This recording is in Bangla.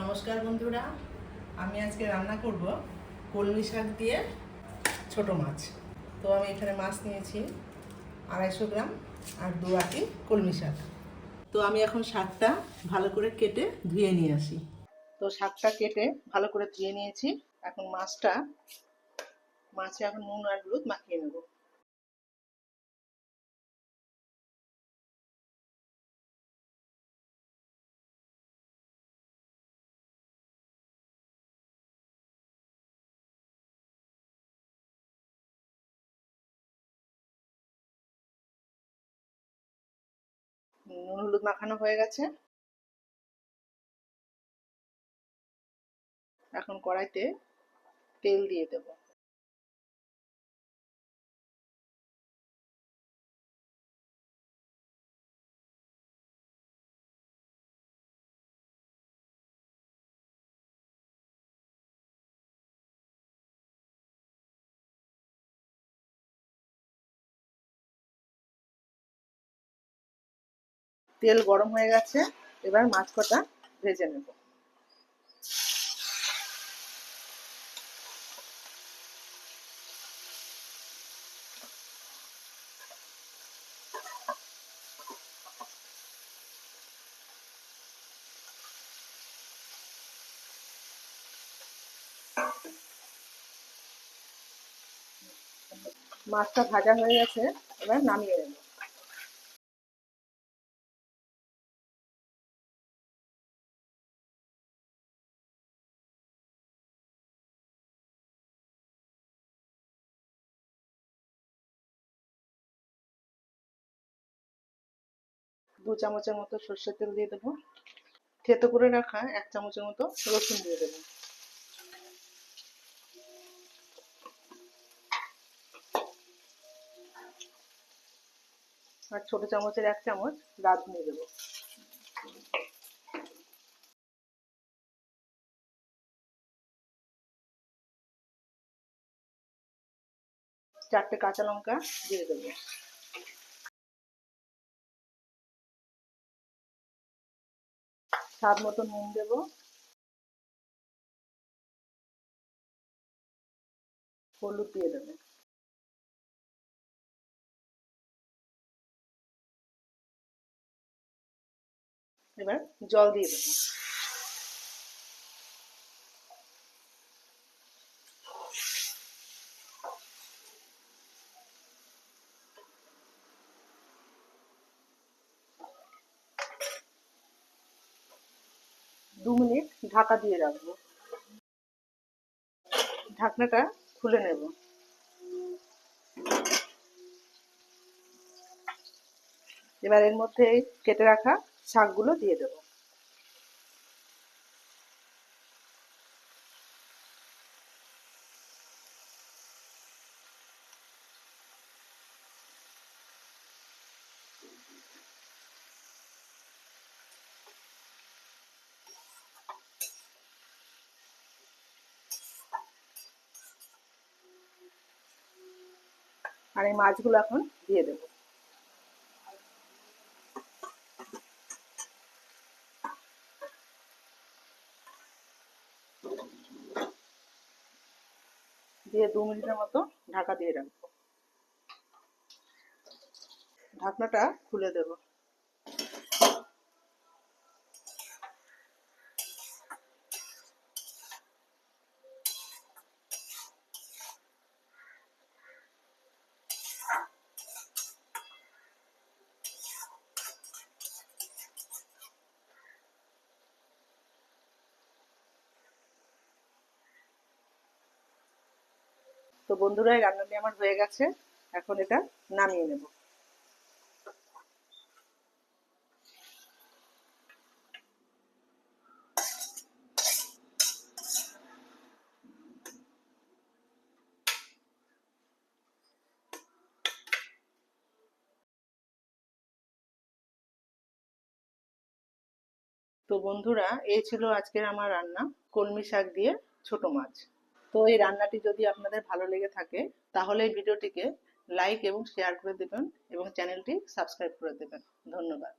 নমস্কার বন্ধুরা, আমি আজকে রান্না করব কলমি শাক দিয়ে ছোট মাছ। তো আমি এখানে মাছ নিয়েছি 250 গ্রাম আর 2 আটি কলমি শাক। তো আমি এখন শাকটা ভালো করে কেটে ধুয়ে নিয়ে আসি। তো শাকটা কেটে ভালো করে ধুয়ে নিয়েছি। এখন মাছে এখন নুন আর হলুদ মাখিয়ে নেব। নুন হলুদ মাখানো হয়ে গেছে। এখন কড়াইতে তেল দিয়ে দেব। তেল গরম হয়ে গেছে, এবার মাছ কটা ভেজে নেব। মাছটা ভাজা হয়ে গেছে, এবার নামিয়ে নেব। দু চামচের মতো সর্ষের তেল দিয়ে দেবো। থেতো করে রাখা 1 চামচের মতো রসুন দিয়ে দেবো। আর ছোট চামচের 1 চামচ রাঁধুনি দেবো। চারটে কাঁচা লঙ্কা দিয়ে দেবো। স্বাদ মতো নুন দেবো। হলুদ দিয়ে দেবো। এবার জল দিয়ে দেবো। 2 মিনিট ঢাকা দিয়ে রাখবো। ঢাকনাটা খুলে নেব। এবার এর মধ্যে কেটে রাখা শাকগুলো দিয়ে দেবো। আর এই মাছগুলো এখন দিয়ে দেবো। দিয়ে 2 মিনিটের মতো ঢাকা দিয়ে রাখবো। ঢাকনাটা খুলে দেবো। তো বন্ধুরা, এই রান্নাটি আমার হয়ে গেছে। এখন এটা নামিয়ে নেব। তো বন্ধুরা, এই ছিল আজকের আমার রান্না, কলমি শাক দিয়ে ছোট মাছ। তো এই রান্নাটি যদি আপনাদের ভালো লেগে থাকে তাহলে এই ভিডিওটিকে লাইক এবং শেয়ার করে দেবেন এবং চ্যানেলটি সাবস্ক্রাইব করে দেবেন। ধন্যবাদ।